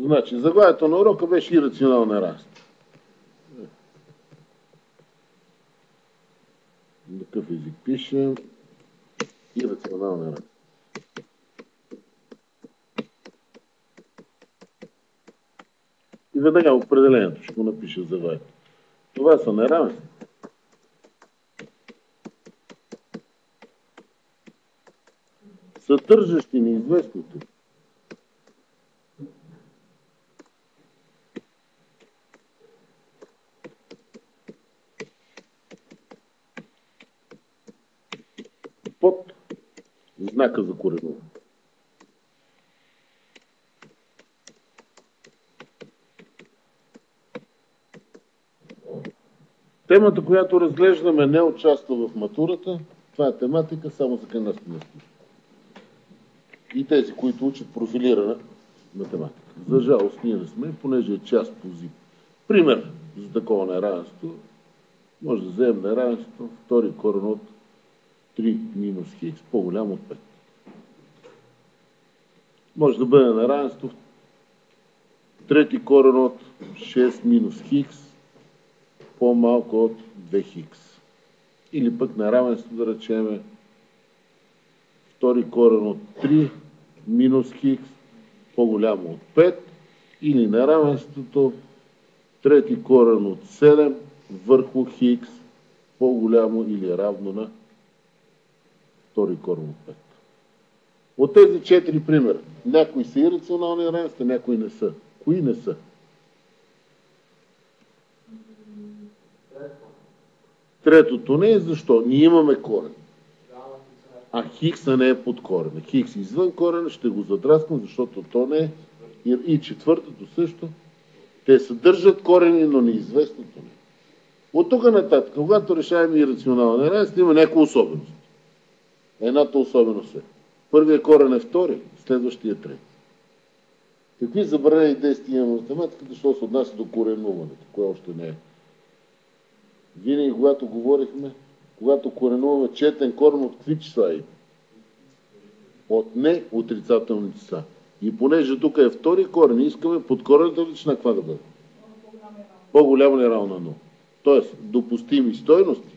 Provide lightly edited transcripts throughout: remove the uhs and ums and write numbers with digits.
Значи, заглавието на урока беше ирационално неравенство. На какъв език пишем? Ирационално неравенство. И веднага определението ще го напиша в заглавието. Това са неравенства, съдържащи неизвестното под знака за коренуване. Темата, която разглеждаме, не участва в матурата. Това е тематика само за кандидатството. И тези, които учат профилирана математика. За жалост ние не сме, понеже е част по ЗИП. Пример за такова неравенство. Може да вземем неравенството втори корен от 3 минус хикс по-голям от 5. Може да бъде неравенство трети корен от 6 минус хикс по-малко от 2 хикс. Или пък неравенство, да речеме, втори корен от 3 минус хикс по-голямо от 5. Или неравенството трети корен от 7 върху хикс по-голямо или равно на втори корен от 5. От тези 4 примера, някои са ирационални неравенства, някои не са. Кои не са? Третото не е защо? Ние имаме корен. А хикса не е под корена. Хикс извън корена ще го задраскам, защото то не е. И четвъртото също. Те съдържат корени, но неизвестното не. От тук нататък, когато решаваме ирационални неравенства, има някои особености. Едната особеност е. Първият корен е втори, следващия е трети. Какви забранени действия има в математиката, защото се отнася до коренуването, кое още не е. Винаги, когато говорихме, когато коренуваме четен корен, от какви числа има? От не отрицателни числа. И понеже тук е втори корен, искаме под корената величина каква да бъде? По-голяма или равна на 0. Тоест, допустими стойности,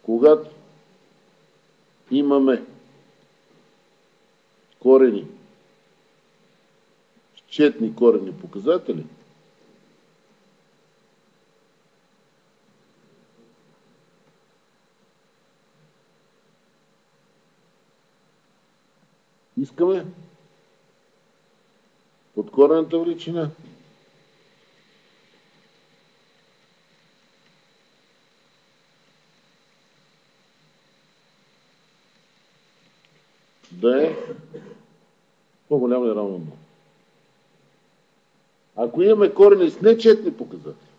когато имаме корени, четни корени показатели, искаме под корената величина да е по-голямо или равно на 0. Ако имаме корени с нечетни показатели,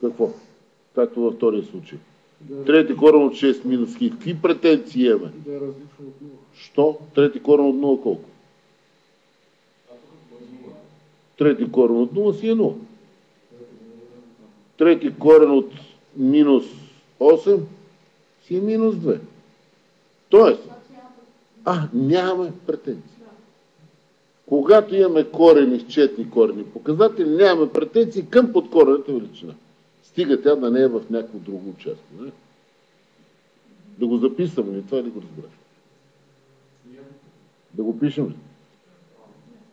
какво? Както във втория случай. Трети корен от 6 минус хикс. Какви претенции имаме? Да е различно от 0. Що? Трети корен от 0 колко? Трети корен от 0 си е 0. Трети корен от минус 8 си е минус 2. Тоест, нямаме претенции. Когато имаме корени с четни корени показатели, нямаме претенции към подкорената величина. Стига тя да не е в някакво друго участие. Не? Да го записваме ли? Това ли го разбраш? Да го пишем ли?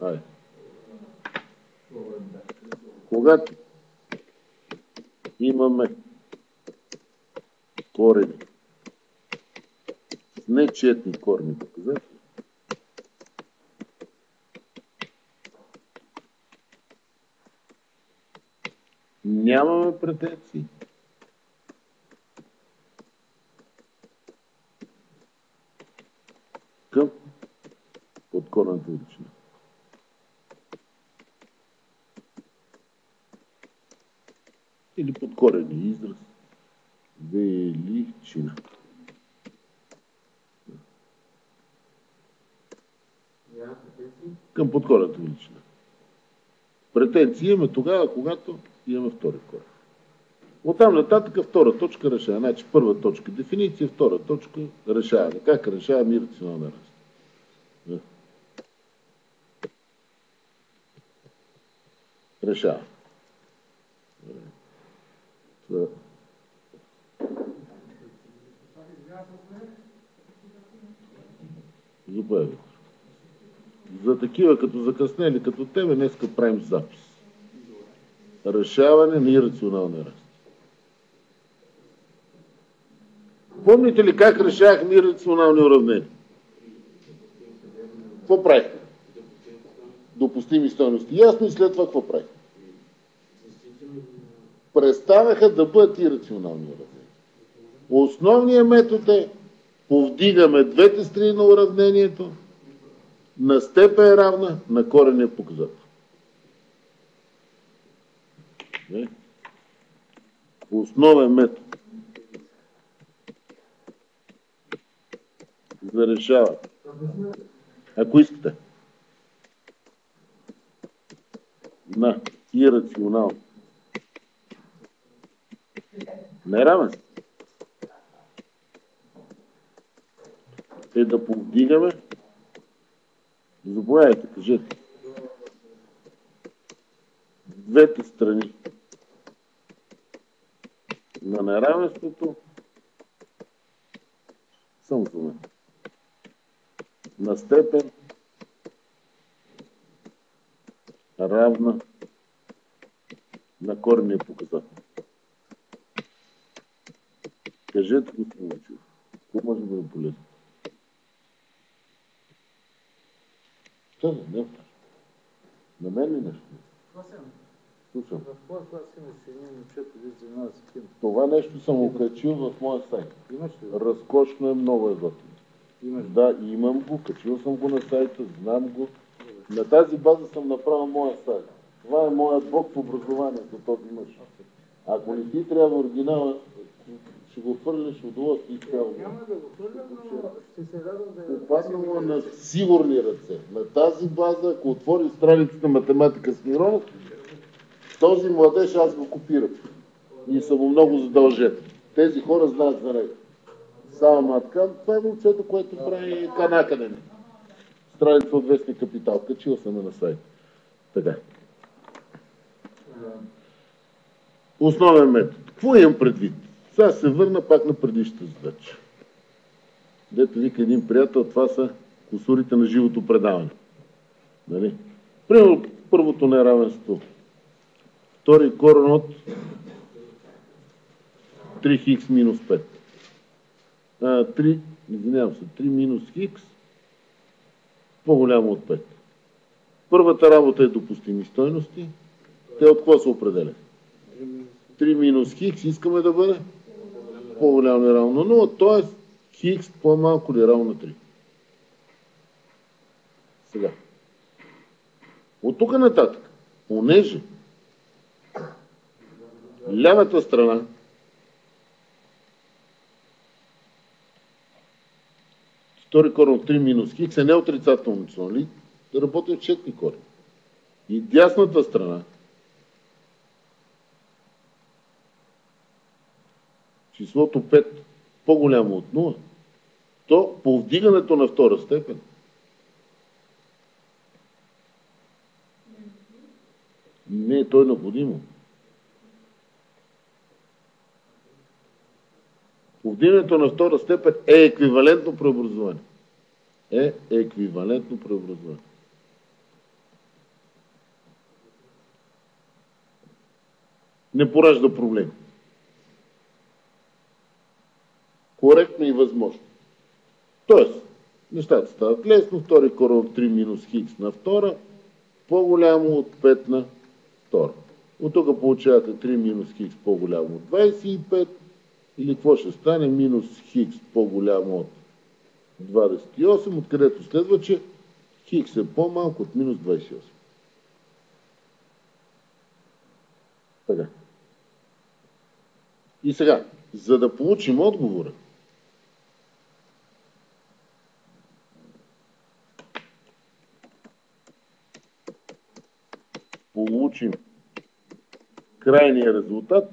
Айде. Когато имаме корени с нечетни корени показатели, нямаме претенции към подкорената величина. Или подкорени израз величина. Към подкорената величина. Претенции имаме тогава, когато имаме втори корен. Оттам нататък втора точка решава. Значи първа точка дефиниция, втора точка решаване. Как решаваме ирационално неравенство? Решава. Заповядай. За такива като закъснели, като тебе, днеска правим запис. Решаване на ирационални разлики. Помните ли как решавахме ирационални уравнения? Какво правихме? Допустими стойности. Ясно и след това какво правихме? Престанаха да бъдат ирационални уравнения. Основният метод е повдигаме двете страни на уравнението на степен равна на коренния показател. Основен метод за решаване. Ако искате на ирационално неравенство е да повдигаме, заповядайте, кажете, двете страни на неравенството само за мен на степен равна на коренния показател. Кажете, господин Мачев, какво може да бъде полезно? Не. На мен ли нещо? Слушам. В твоя клас имаш един момчето, да занимава с кино. Това нещо съм окачил в моя сайт. Имаш ли? Разкошно е, много е готино. Да, имам го, качил съм го на сайта, знам го. На тази база съм направил моя сайт. Това е моят бог в образованието, този мъж. Ако не ти трябва оригинала, ще го хвърляш удоволствие и цяло. Няма да го хвърля, но ще се радвам да я... Попаднало на сигурни ръце. На тази база, ако отвори страницата математика с Миронов, този младеж аз го копирам. И съм му много задължен. Тези хора знаят за него. Сава Маткан, това е момчето, което прави Канаканен. Страница от Вестник Капитал. Качил съм на сайт. Така. Основен метод. Какво имам предвид? Сега се върна пак на предишната задача. Дето вика един приятел, това са кусурите на живото предаване. Нали? Примерно първото неравенство. Втори корен от 3х минус 5. 3 минус х по-голямо от 5. Първата работа е допустими стойности. Те от какво се определят? 3 минус х искаме да бъде по-голямо или равно на 0, т.е. х по-малко или равно на 3. Сега. От тук нататък, понеже лявата страна втори корен от 3 минус х е неотрицателно число, нали? Да работи в четни корени. И дясната страна числото 5 по-голямо от 0, то по вдигането на втора степен не е то е необходимо. Повдигането на втора степен е еквивалентно преобразование. Еквивалентно преобразование. Не поражда проблем. Коректно и възможно. Тоест, нещата стават лесно. Втори корен от 3 минус х на втора, по-голямо от 5 на втора. От тук получавате 3 минус х по-голямо от 25, или какво ще стане? Минус х по-голямо от 28, откъдето следва, че х е по-малко от минус 28. Така. И сега, за да получим отговора, получим крайния резултат,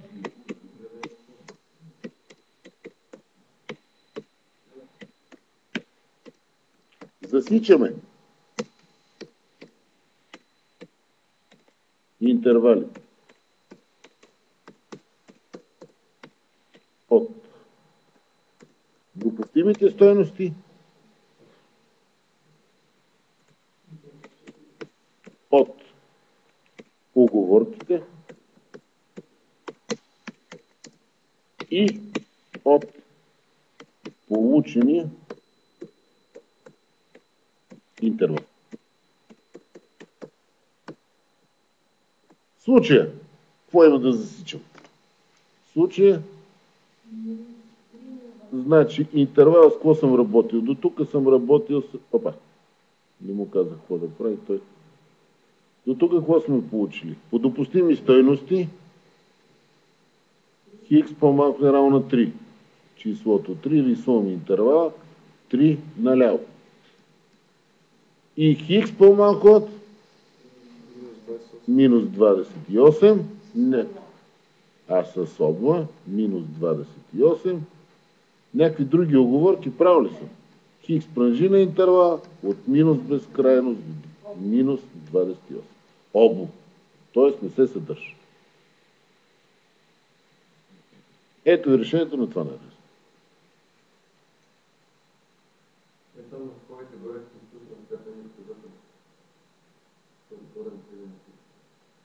засичаме интервали от допустимите стойности от уговорките и от получения интервал. В случая, какво има да засичам? В случая, значи интервал с какво съм работил? До тук съм работил с... Опа! Не му казах какво да прави той. До тук какво сме получили? По допустими стойности хикс по-малко е равно на 3. Числото 3, рисувам интервал 3 наляво. И хикс по-малко от минус 28, не. А с обла минус 28. Някакви други оговорки прави ли са? Хикс пранжина интервал от минус безкрайност до минус 28. Обло. Тоест не се съдържа. Ето и решението на това неразно.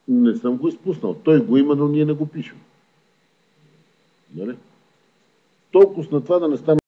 Не съм го изпуснал. Той го има, но ние не го пишем. Нали? Толкова на това да не стане